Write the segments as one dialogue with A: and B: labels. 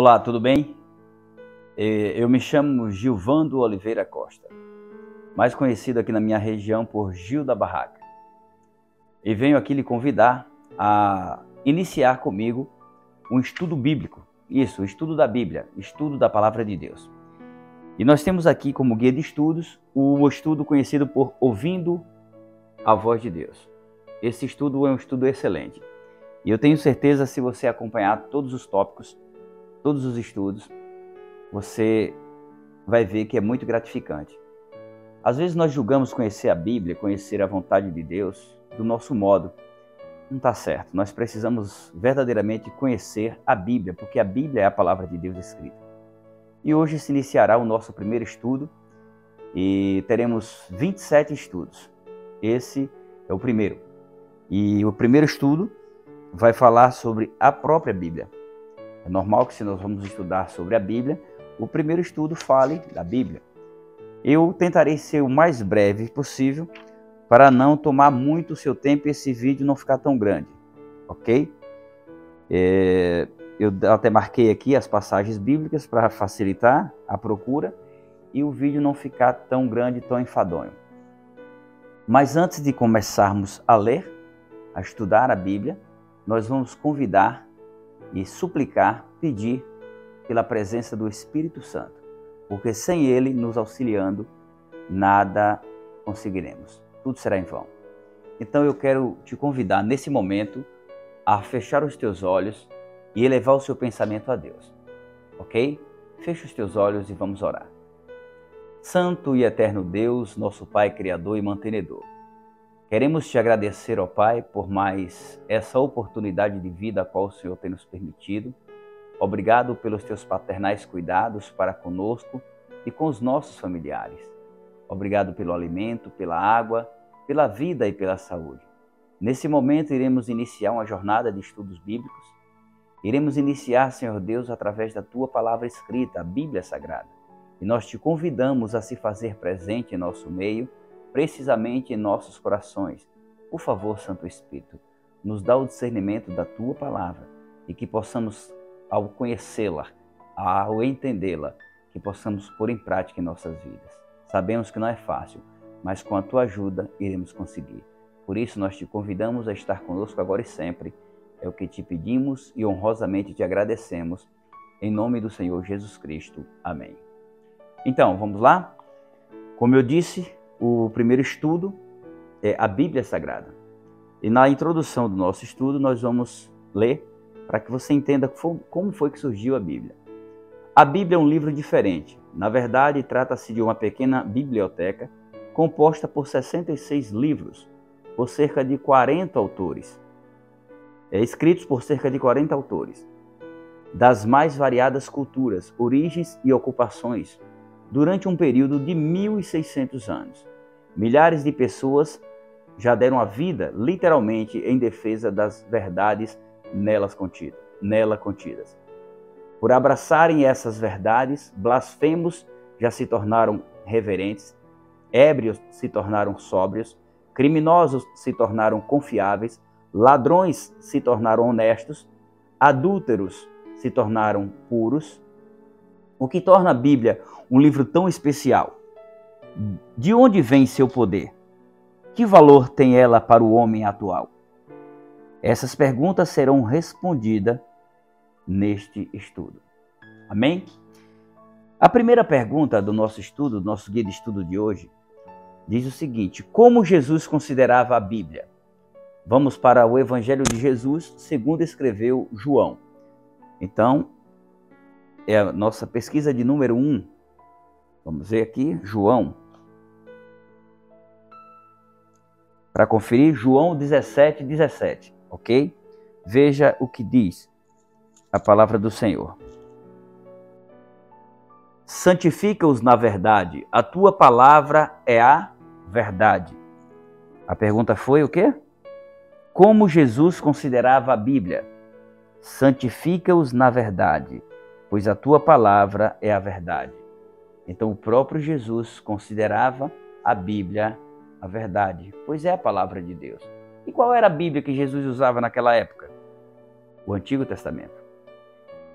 A: Olá, tudo bem? Eu me chamo Gilvando Oliveira Costa, mais conhecido aqui na minha região por Gil da Barraca. E venho aqui lhe convidar a iniciar comigo um estudo bíblico. Isso, o estudo da Bíblia, estudo da Palavra de Deus. E nós temos aqui como guia de estudos o estudo conhecido por Ouvindo a Voz de Deus. Esse estudo é um estudo excelente. E eu tenho certeza, se você acompanhar todos os tópicos, todos os estudos, você vai ver que é muito gratificante. Às vezes nós julgamos conhecer a Bíblia, conhecer a vontade de Deus do nosso modo. Não está certo. Nós precisamos verdadeiramente conhecer a Bíblia, porque a Bíblia é a palavra de Deus escrita. E hoje se iniciará o nosso primeiro estudo e teremos 27 estudos. Esse é o primeiro. E o primeiro estudo vai falar sobre a própria Bíblia. É normal que, se nós vamos estudar sobre a Bíblia, o primeiro estudo fale da Bíblia. Eu tentarei ser o mais breve possível para não tomar muito o seu tempo e esse vídeo não ficar tão grande, ok? Eu até marquei aqui as passagens bíblicas para facilitar a procura e o vídeo não ficar tão grande, tão enfadonho. Mas antes de começarmos a ler, a estudar a Bíblia, nós vamos convidar e suplicar, pedir pela presença do Espírito Santo, porque sem Ele nos auxiliando, nada conseguiremos. Tudo será em vão. Então eu quero te convidar nesse momento a fechar os teus olhos e elevar o seu pensamento a Deus, ok? Fecha os teus olhos e vamos orar. Santo e eterno Deus, nosso Pai Criador e Mantenedor, queremos te agradecer, ó Pai, por mais essa oportunidade de vida a qual o Senhor tem nos permitido. Obrigado pelos teus paternais cuidados para conosco e com os nossos familiares. Obrigado pelo alimento, pela água, pela vida e pela saúde. Nesse momento iremos iniciar uma jornada de estudos bíblicos. Iremos iniciar, Senhor Deus, através da tua palavra escrita, a Bíblia Sagrada. E nós te convidamos a se fazer presente em nosso meio, precisamente em nossos corações. Por favor, Santo Espírito, nos dá o discernimento da tua palavra e que possamos, ao conhecê-la, ao entendê-la, que possamos pôr em prática em nossas vidas. Sabemos que não é fácil, mas com a tua ajuda iremos conseguir. Por isso nós te convidamos a estar conosco agora e sempre. É o que te pedimos e honrosamente te agradecemos. Em nome do Senhor Jesus Cristo. Amém. Então, vamos lá? Como eu disse, o primeiro estudo é a Bíblia Sagrada. E na introdução do nosso estudo nós vamos ler para que você entenda como foi que surgiu a Bíblia. A Bíblia é um livro diferente. Na verdade, trata-se de uma pequena biblioteca composta por 66 livros, por cerca de 40 autores. Escritos por cerca de 40 autores, das mais variadas culturas, origens e ocupações, durante um período de 1.600 anos. Milhares de pessoas já deram a vida, literalmente, em defesa das verdades nela contidas. Por abraçarem essas verdades, blasfemos já se tornaram reverentes, ébrios se tornaram sóbrios, criminosos se tornaram confiáveis, ladrões se tornaram honestos, adúlteros se tornaram puros. O que torna a Bíblia um livro tão especial? De onde vem seu poder? Que valor tem ela para o homem atual? Essas perguntas serão respondidas neste estudo. Amém? A primeira pergunta do nosso estudo, do nosso guia de estudo de hoje, diz o seguinte: como Jesus considerava a Bíblia? Vamos para o Evangelho de Jesus, segundo escreveu João. Então, é a nossa pesquisa de número 1. Vamos ver aqui, João. Para conferir, João 17:17, ok? Veja o que diz a palavra do Senhor. Santifica-os na verdade, a tua palavra é a verdade. A pergunta foi o quê? Como Jesus considerava a Bíblia? Santifica-os na verdade, pois a tua palavra é a verdade. Então o próprio Jesus considerava a Bíblia a verdade, pois é a palavra de Deus. E qual era a Bíblia que Jesus usava naquela época? O Antigo Testamento.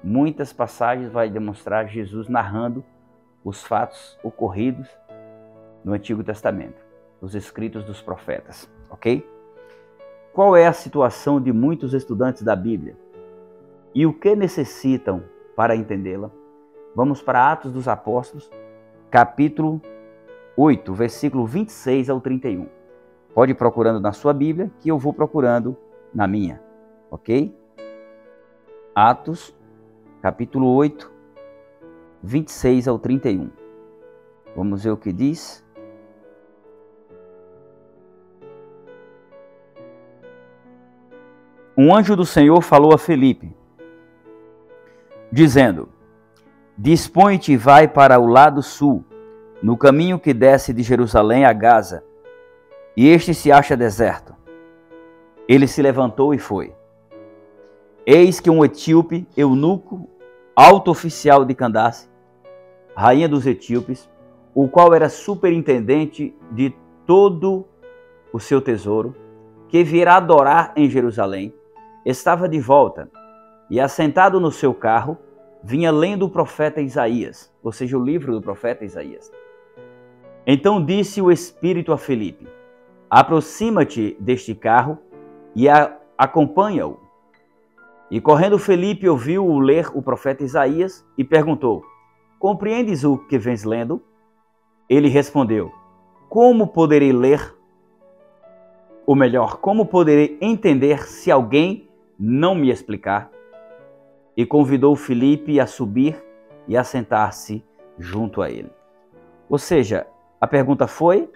A: Muitas passagens vai demonstrar Jesus narrando os fatos ocorridos no Antigo Testamento, os escritos dos profetas, ok? Qual é a situação de muitos estudantes da Bíblia e o que necessitam para entendê-la? Vamos para Atos dos Apóstolos, capítulo 8, versículo 26 ao 31. Pode ir procurando na sua Bíblia, que eu vou procurando na minha, ok? Atos, capítulo 8, 26 ao 31. Vamos ver o que diz. Um anjo do Senhor falou a Filipe, dizendo: Dispõe-te e vai para o lado sul, no caminho que desce de Jerusalém a Gaza, e este se acha deserto. Ele se levantou e foi. Eis que um etíope, eunuco, alto oficial de Candace, rainha dos etíopes, o qual era superintendente de todo o seu tesouro, que viera adorar em Jerusalém, estava de volta e, assentado no seu carro, vinha lendo o profeta Isaías, ou seja, o livro do profeta Isaías. Então disse o Espírito a Filipe: Aproxima-te deste carro e acompanha-o. E correndo Filipe ouviu-o ler o profeta Isaías e perguntou: Compreendes o que vens lendo? Ele respondeu: Como poderei ler? Ou melhor, como poderei entender se alguém não me explicar? E convidou Filipe a subir e a sentar-se junto a ele. Ou seja, a pergunta foi: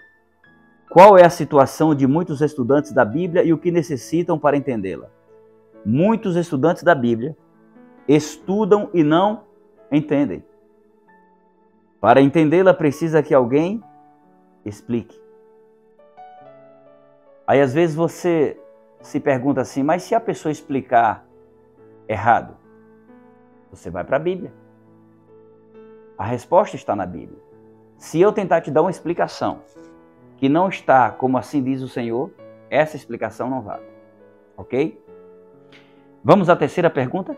A: qual é a situação de muitos estudantes da Bíblia e o que necessitam para entendê-la? Muitos estudantes da Bíblia estudam e não entendem. Para entendê-la, precisa que alguém explique. Aí às vezes você se pergunta assim: mas se a pessoa explicar errado? Você vai para a Bíblia. A resposta está na Bíblia. Se eu tentar te dar uma explicação que não está como assim diz o Senhor, essa explicação não vale. Ok? Vamos à terceira pergunta?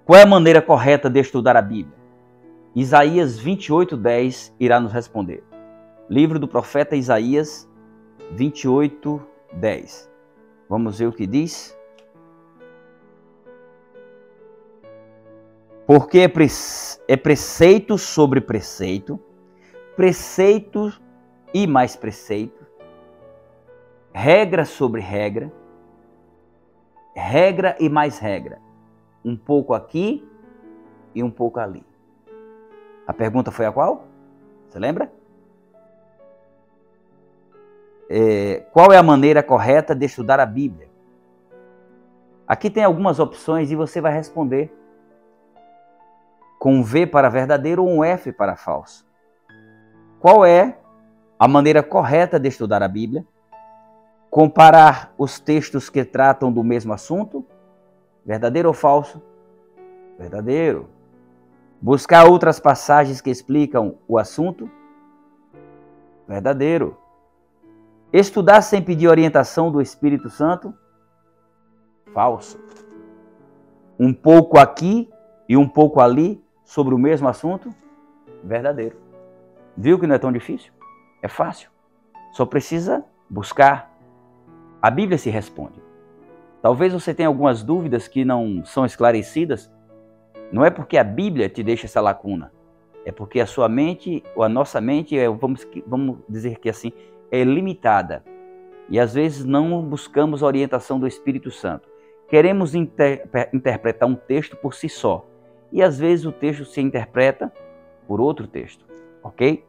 A: Qual é a maneira correta de estudar a Bíblia? Isaías 28:10 irá nos responder. Livro do profeta Isaías 28:10. Vamos ver o que diz. Porque é preceito sobre preceito, preceito e mais preceito, regra sobre regra, regra e mais regra, um pouco aqui e um pouco ali. A pergunta foi a qual? Você lembra? Qual é a maneira correta de estudar a Bíblia? Aqui tem algumas opções e você vai responder com um V para verdadeiro ou um F para falso. Qual é a maneira correta de estudar a Bíblia? Comparar os textos que tratam do mesmo assunto? Verdadeiro ou falso? Verdadeiro. Buscar outras passagens que explicam o assunto? Verdadeiro. Estudar sem pedir orientação do Espírito Santo? Falso. Um pouco aqui e um pouco ali sobre o mesmo assunto? Verdadeiro. Viu que não é tão difícil? É fácil. Só precisa buscar. A Bíblia se responde. Talvez você tenha algumas dúvidas que não são esclarecidas. Não é porque a Bíblia te deixa essa lacuna. É porque a sua mente, ou a nossa mente, vamos dizer que assim, é limitada. E às vezes não buscamos a orientação do Espírito Santo. Queremos interpretar um texto por si só. E às vezes o texto se interpreta por outro texto. Ok?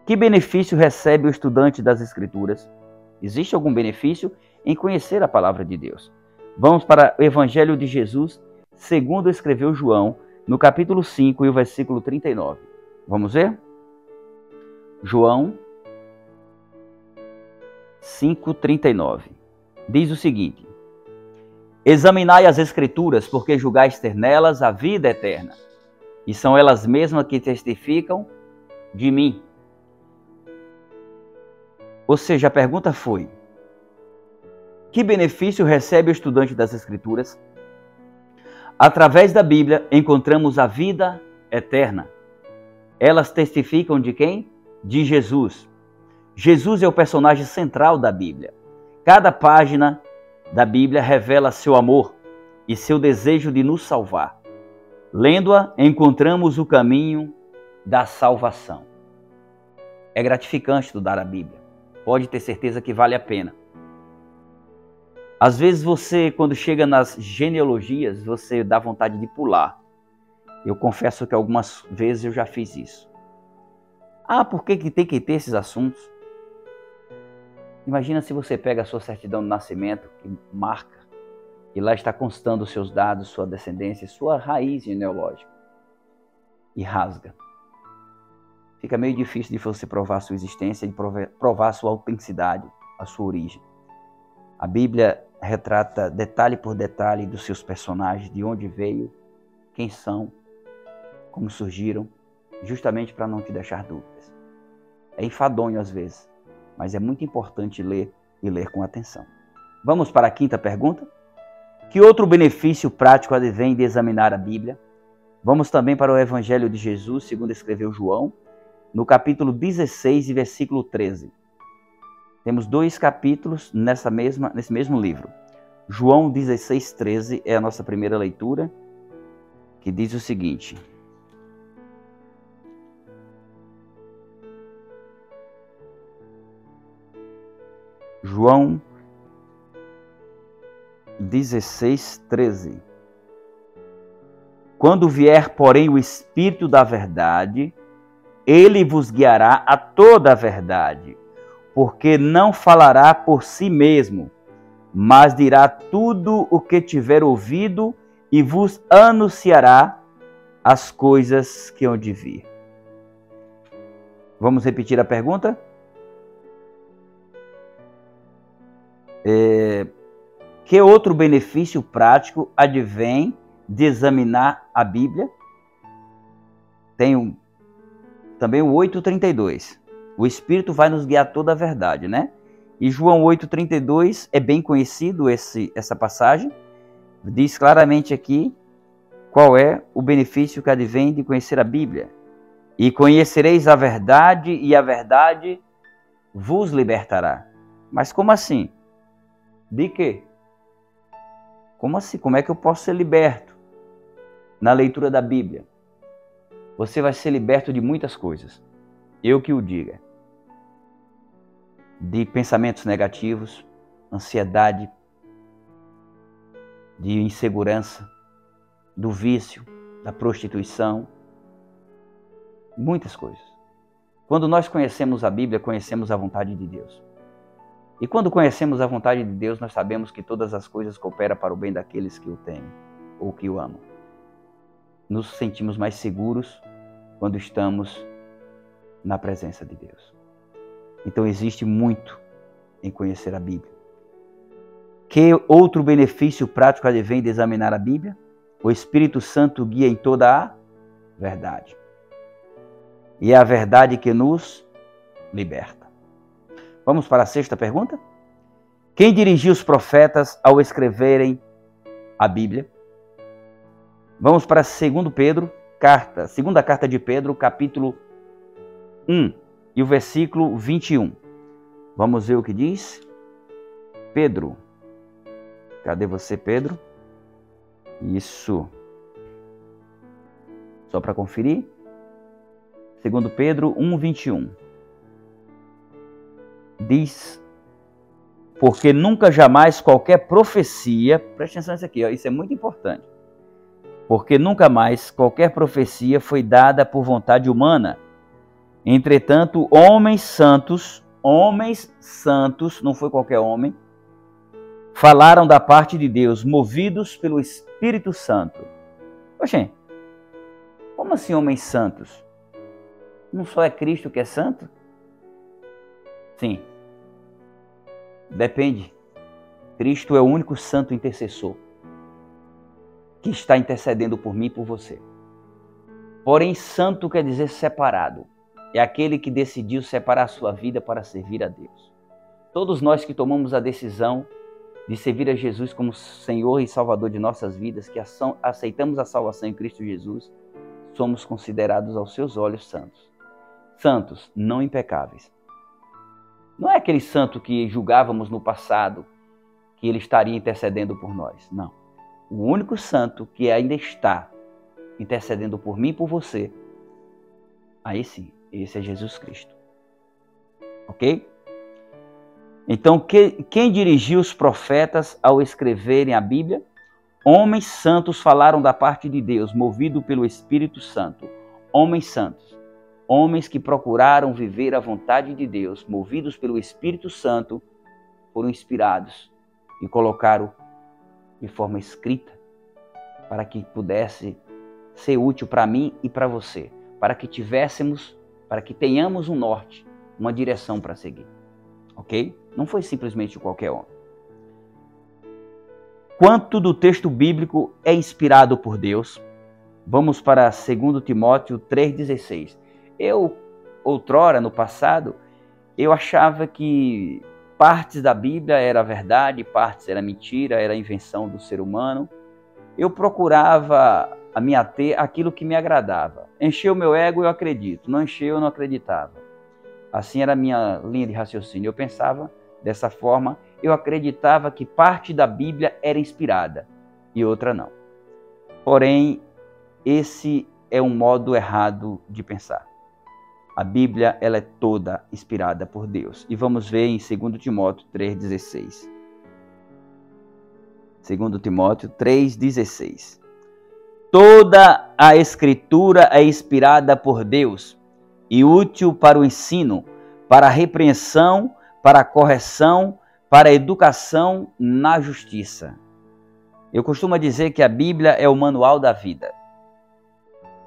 A: Que benefício recebe o estudante das Escrituras? Existe algum benefício em conhecer a palavra de Deus? Vamos para o Evangelho de Jesus, segundo escreveu João, no capítulo 5 e o versículo 39. Vamos ver? João 5:39. Diz o seguinte: Examinai as Escrituras, porque julgais ter nelas a vida eterna, e são elas mesmas que testificam de mim. Ou seja, a pergunta foi: que benefício recebe o estudante das Escrituras Através da Bíblia, encontramos a vida eterna. Elas testificam de quem? De Jesus. Jesus é o personagem central da Bíblia. Cada página da Bíblia revela seu amor e seu desejo de nos salvar. Lendo-a, encontramos o caminho da salvação. É gratificante estudar a Bíblia. Pode ter certeza que vale a pena. Às vezes você, quando chega nas genealogias, você dá vontade de pular. Eu confesso que algumas vezes eu já fiz isso. Por que tem que ter esses assuntos? Imagina se você pega a sua certidão de nascimento, que marca, e lá está constando os seus dados, sua descendência, sua raiz genealógica, e rasga. Fica meio difícil de você provar a sua existência, de provar a sua autenticidade, a sua origem. A Bíblia retrata detalhe por detalhe dos seus personagens, de onde veio, quem são, como surgiram, justamente para não te deixar dúvidas. É enfadonho às vezes, mas é muito importante ler e ler com atenção. Vamos para a quinta pergunta. Que outro benefício prático advém de examinar a Bíblia? Vamos também para o Evangelho de Jesus, segundo escreveu João, no capítulo 16 e versículo 13. Temos 2 capítulos nesse mesmo livro. João 16, 13 é a nossa primeira leitura, que diz o seguinte. João 16, 13. Quando vier, porém, o Espírito da verdade, ele vos guiará a toda a verdade, porque não falará por si mesmo, mas dirá tudo o que tiver ouvido e vos anunciará as coisas que hão de vir. Vamos repetir a pergunta? Que outro benefício prático advém de examinar a Bíblia? Tem também o 8,32. O Espírito vai nos guiar toda a verdade, né? E João 8,32 é bem conhecido essa passagem. Diz claramente aqui qual é o benefício que advém de conhecer a Bíblia. E conhecereis a verdade, e a verdade vos libertará. Mas como assim? De quê? Como assim? Como é que eu posso ser liberto? Na leitura da Bíblia. Você vai ser liberto de muitas coisas. Eu que o diga. De pensamentos negativos, ansiedade, de insegurança, do vício, da prostituição, muitas coisas. Quando nós conhecemos a Bíblia, conhecemos a vontade de Deus. E quando conhecemos a vontade de Deus, nós sabemos que todas as coisas cooperam para o bem daqueles que o temem ou que o amam. Nos sentimos mais seguros quando estamos na presença de Deus. Então existe muito em conhecer a Bíblia. Que outro benefício prático advém de examinar a Bíblia? O Espírito Santo guia em toda a verdade. E é a verdade que nos liberta. Vamos para a sexta pergunta? Quem dirigiu os profetas ao escreverem a Bíblia? Vamos para 2 Pedro, segunda carta de Pedro, capítulo 1 e o versículo 21. Vamos ver o que diz? Pedro. Cadê você, Pedro? Isso. Só para conferir. 2 Pedro 1, 21. Diz, porque nunca jamais qualquer profecia, preste atenção nisso aqui, ó, isso é muito importante. Porque nunca mais qualquer profecia foi dada por vontade humana. Entretanto, homens santos, não foi qualquer homem, falaram da parte de Deus, movidos pelo Espírito Santo. Oxê, como assim homens santos? Não só é Cristo que é santo? Sim. Depende. Cristo é o único santo intercessor que está intercedendo por mim e por você. Porém, santo quer dizer separado. É aquele que decidiu separar a sua vida para servir a Deus. Todos nós que tomamos a decisão de servir a Jesus como Senhor e Salvador de nossas vidas, que aceitamos a salvação em Cristo Jesus, somos considerados aos seus olhos santos. Santos, não impecáveis. Não é aquele santo que julgávamos no passado, que ele estaria intercedendo por nós. Não. O único santo que ainda está intercedendo por mim e por você, aí sim, esse é Jesus Cristo. Ok? Então, quem dirigiu os profetas ao escreverem a Bíblia? Homens santos falaram da parte de Deus, movido pelo Espírito Santo. Homens santos. Homens que procuraram viver a vontade de Deus, movidos pelo Espírito Santo, foram inspirados e colocaram de forma escrita para que pudesse ser útil para mim e para você, para que tenhamos um norte, uma direção para seguir. Ok? Não foi simplesmente qualquer homem. Quanto do texto bíblico é inspirado por Deus? Vamos para 2 Timóteo 3,16. Outrora, no passado, eu achava que partes da Bíblia era verdade, partes era mentira, era invenção do ser humano. Eu procurava me ater àquilo que me agradava. Encheu o meu ego, eu acredito. Não encheu, eu não acreditava. Assim era a minha linha de raciocínio. Eu pensava dessa forma, eu acreditava que parte da Bíblia era inspirada e outra não. Porém, esse é um modo errado de pensar. A Bíblia, ela é toda inspirada por Deus. E vamos ver em 2 Timóteo 3,16. 2 Timóteo 3,16. Toda a Escritura é inspirada por Deus e útil para o ensino, para a repreensão, para a correção, para a educação na justiça. Eu costumo dizer que a Bíblia é o manual da vida.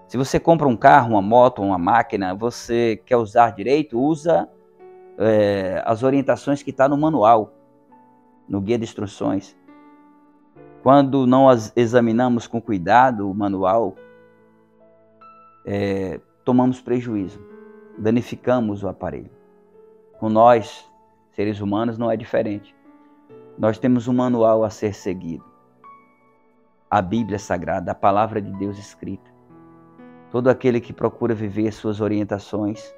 A: Se você compra um carro, uma moto, uma máquina, você quer usar direito, usa as orientações que estão no manual, no guia de instruções. Quando não examinamos com cuidado o manual, tomamos prejuízo, danificamos o aparelho. Com nós, seres humanos, não é diferente. Nós temos um manual a ser seguido. A Bíblia Sagrada, a palavra de Deus escrita. Todo aquele que procura viver suas orientações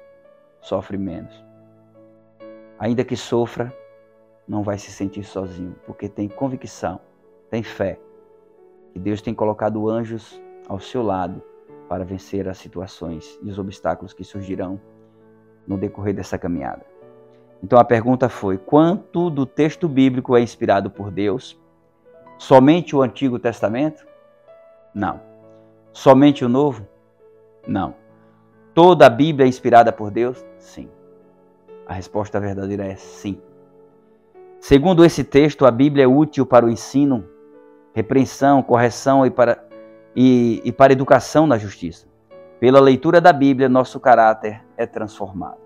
A: sofre menos. Ainda que sofra, não vai se sentir sozinho, porque tem convicção, tem fé, que Deus tem colocado anjos ao seu lado para vencer as situações e os obstáculos que surgirão no decorrer dessa caminhada. Então a pergunta foi: quanto do texto bíblico é inspirado por Deus? Somente o Antigo Testamento? Não. Somente o Novo? Não. Toda a Bíblia é inspirada por Deus? Sim. A resposta verdadeira é sim. Segundo esse texto, a Bíblia é útil para o ensino, repreensão, correção e para a educação na justiça. Pela leitura da Bíblia, nosso caráter é transformado.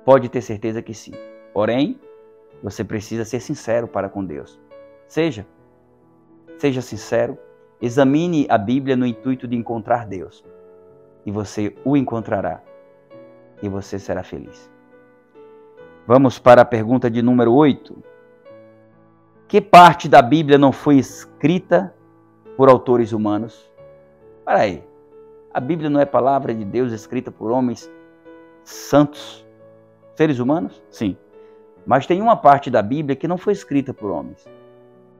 A: Pode ter certeza que sim. Porém, você precisa ser sincero para com Deus. Seja sincero, examine a Bíblia no intuito de encontrar Deus. E você o encontrará. E você será feliz. Vamos para a pergunta de número 8. Que parte da Bíblia não foi escrita por autores humanos? Para aí. A Bíblia não é palavra de Deus escrita por homens santos, seres humanos? Sim. Mas tem uma parte da Bíblia que não foi escrita por homens.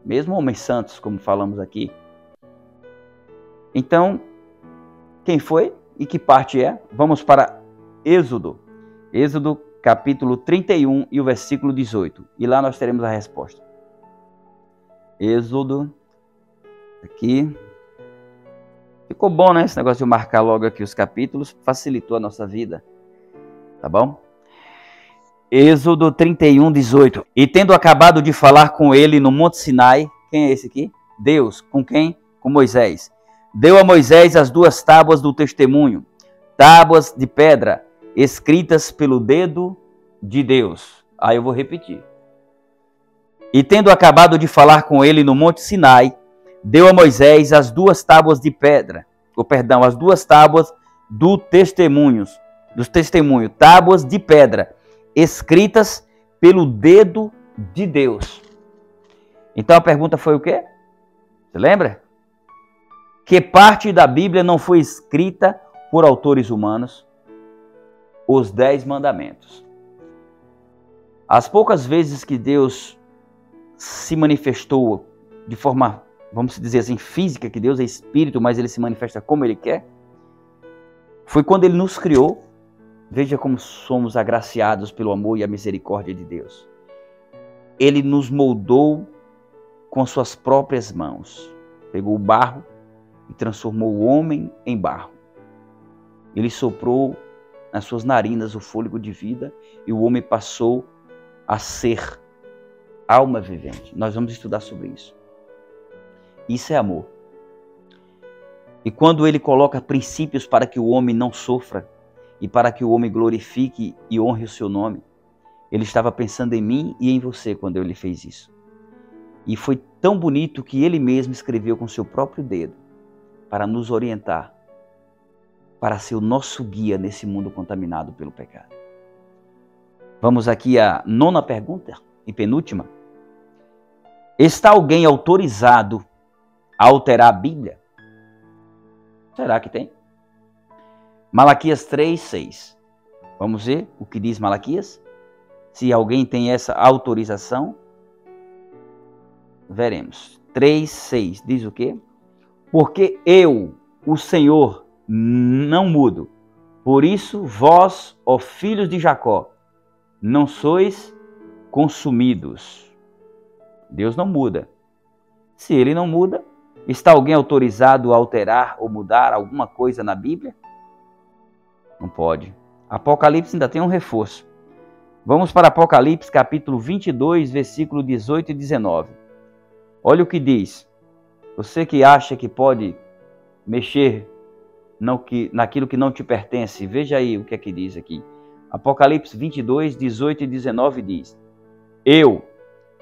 A: Mesmo homens santos, como falamos aqui. Então, quem foi e que parte é? Vamos para Êxodo. Êxodo capítulo 31 e o versículo 18. E lá nós teremos a resposta. Êxodo, aqui. Ficou bom, né? Esse negócio de marcar logo aqui os capítulos. Facilitou a nossa vida. Tá bom? Êxodo 31, 18. E tendo acabado de falar com ele no Monte Sinai. Quem é esse aqui? Deus. Com quem? Com Moisés. Deu a Moisés as 2 tábuas do testemunho. Tábuas de pedra, escritas pelo dedo de Deus. Aí eu vou repetir. E tendo acabado de falar com ele no Monte Sinai, deu a Moisés as 2 tábuas de pedra, as 2 tábuas dos testemunhos, tábuas de pedra, escritas pelo dedo de Deus. Então a pergunta foi o quê? Você lembra? Que parte da Bíblia não foi escrita por autores humanos? Os 10 mandamentos. As poucas vezes que Deus se manifestou de forma, vamos dizer assim, física, que Deus é espírito, mas ele se manifesta como ele quer, foi quando ele nos criou. Veja como somos agraciados pelo amor e a misericórdia de Deus. Ele nos moldou com suas próprias mãos. Pegou o barro e transformou o homem em barro. Ele soprou nas suas narinas o fôlego de vida e o homem passou a ser alma vivente. Nós vamos estudar sobre isso. Isso é amor. E quando ele coloca princípios para que o homem não sofra e para que o homem glorifique e honre o seu nome, ele estava pensando em mim e em você quando ele fez isso. E foi tão bonito que ele mesmo escreveu com seu próprio dedo para nos orientar, para ser o nosso guia nesse mundo contaminado pelo pecado. Vamos aqui à 9ª pergunta e penúltima. Está alguém autorizado a alterar a Bíblia? Será que tem? Malaquias 3:6. Vamos ver o que diz Malaquias? Se alguém tem essa autorização, veremos. 3:6 diz o quê? Porque eu, o Senhor, não mudo. Por isso, vós, ó filhos de Jacó, não sois consumidos. Deus não muda. Se ele não muda, está alguém autorizado a alterar ou mudar alguma coisa na Bíblia? Não pode. Apocalipse ainda tem um reforço. Vamos para Apocalipse capítulo 22, versículo 18 e 19. Olha o que diz. Você que acha que pode mexer naquilo que não te pertence, veja aí o que é que diz aqui. Apocalipse 22, 18 e 19 diz: Eu,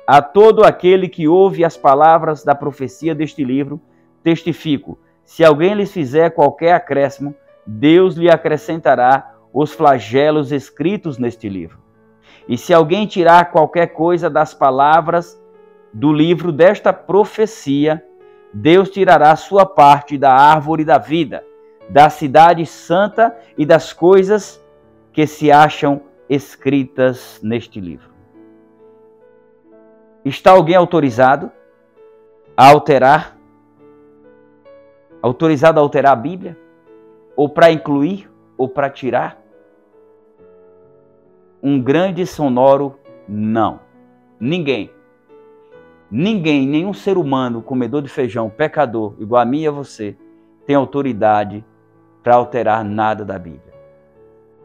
A: a todo aquele que ouve as palavras da profecia deste livro, testifico, se alguém lhes fizer qualquer acréscimo, Deus lhe acrescentará os flagelos escritos neste livro. E se alguém tirar qualquer coisa das palavras do livro desta profecia, Deus tirará sua parte da árvore da vida, da cidade santa e das coisas que se acham escritas neste livro. Está alguém autorizado a alterar? Autorizado a alterar a Bíblia? Ou para incluir? Ou para tirar? Um grande sonoro não. Ninguém. Ninguém, nenhum ser humano, comedor de feijão, pecador, igual a mim e a você, tem autoridade para alterar nada da Bíblia.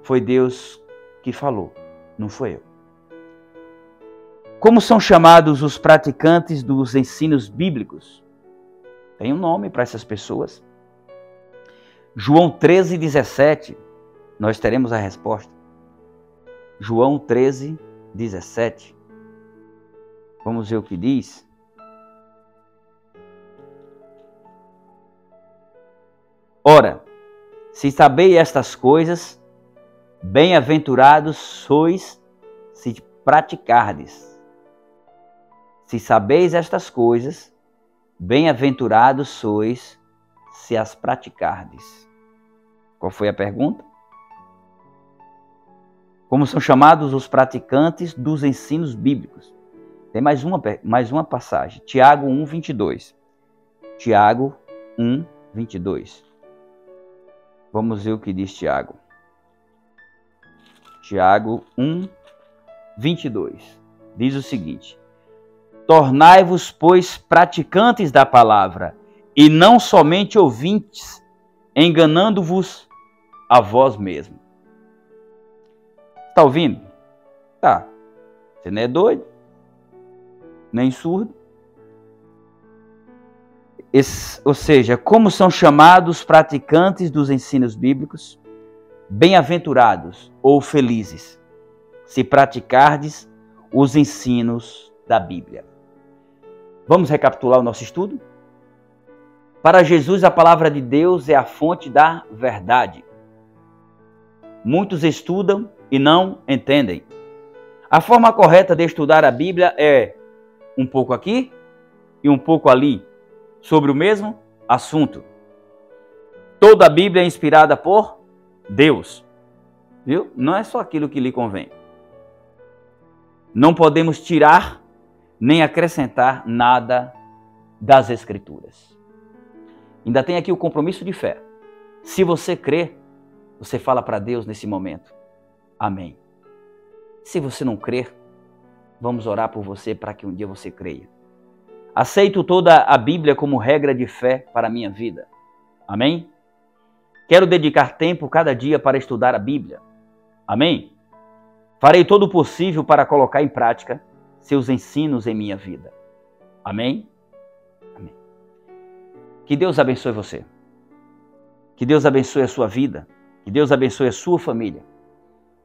A: Foi Deus que falou, não foi eu. Como são chamados os praticantes dos ensinos bíblicos? Tem um nome para essas pessoas. João 13:17, nós teremos a resposta. João 13:17. Vamos ver o que diz. Ora, se sabeis estas coisas, bem-aventurados sois se praticardes. Se sabeis estas coisas, bem-aventurados sois se as praticardes. Qual foi a pergunta? Como são chamados os praticantes dos ensinos bíblicos? Tem mais uma passagem. Tiago 1:22. Tiago 1:22. Vamos ver o que diz Tiago. Tiago 1:22. Diz o seguinte: Tornai-vos, pois, praticantes da palavra, e não somente ouvintes, enganando-vos a vós mesmos. Está ouvindo? Tá. Você não é doido, nem surdo. Ou seja, como são chamados praticantes dos ensinos bíblicos? Bem-aventurados ou felizes, se praticardes os ensinos da Bíblia. Vamos recapitular o nosso estudo? Para Jesus, a palavra de Deus é a fonte da verdade. Muitos estudam e não entendem. A forma correta de estudar a Bíblia é um pouco aqui e um pouco ali sobre o mesmo assunto. Toda a Bíblia é inspirada por Deus, viu? Não é só aquilo que lhe convém. Não podemos tirar nem acrescentar nada das Escrituras. Ainda tem aqui o compromisso de fé. Se você crê, você fala para Deus nesse momento. Amém. Se você não crer, vamos orar por você para que um dia você creia. Aceito toda a Bíblia como regra de fé para a minha vida. Amém? Quero dedicar tempo cada dia para estudar a Bíblia. Amém? Farei todo o possível para colocar em prática seus ensinos em minha vida. Amém? Amém. Que Deus abençoe você. Que Deus abençoe a sua vida. Que Deus abençoe a sua família.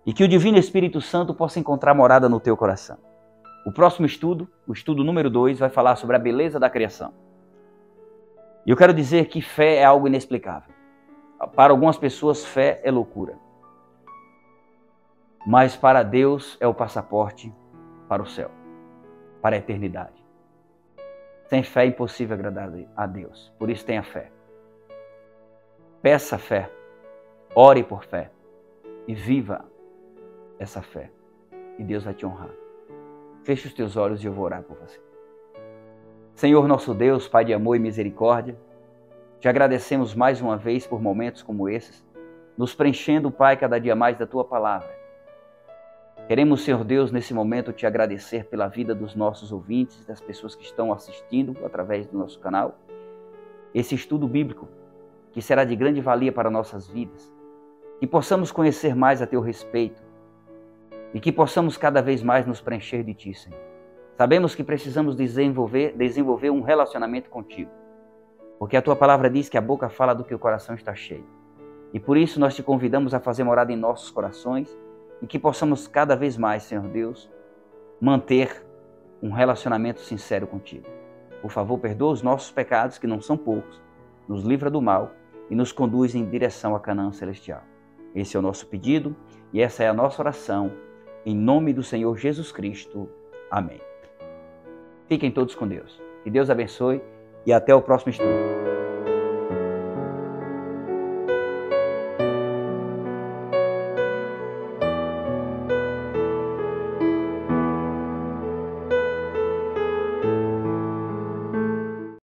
A: E que o Divino Espírito Santo possa encontrar morada no teu coração. O próximo estudo, o estudo número 2, vai falar sobre a beleza da criação. E eu quero dizer que fé é algo inexplicável. Para algumas pessoas, fé é loucura. Mas para Deus é o passaporte para o céu, para a eternidade. Sem fé é impossível agradar a Deus. Por isso tenha fé. Peça fé, ore por fé e viva essa fé. E Deus vai te honrar. Feche os teus olhos e eu vou orar por você. Senhor nosso Deus, Pai de amor e misericórdia, te agradecemos mais uma vez por momentos como esses, nos preenchendo, Pai, cada dia mais da Tua palavra. Queremos, Senhor Deus, nesse momento te agradecer pela vida dos nossos ouvintes, das pessoas que estão assistindo através do nosso canal, esse estudo bíblico que será de grande valia para nossas vidas, que possamos conhecer mais a Teu respeito e que possamos cada vez mais nos preencher de Ti, Senhor. Sabemos que precisamos desenvolver um relacionamento contigo, porque a Tua palavra diz que a boca fala do que o coração está cheio. E por isso nós te convidamos a fazer morada em nossos corações e que possamos cada vez mais, Senhor Deus, manter um relacionamento sincero contigo. Por favor, perdoa os nossos pecados, que não são poucos, nos livra do mal e nos conduz em direção a Canaã celestial. Esse é o nosso pedido e essa é a nossa oração, em nome do Senhor Jesus Cristo. Amém. Fiquem todos com Deus. Que Deus abençoe e até o próximo estudo.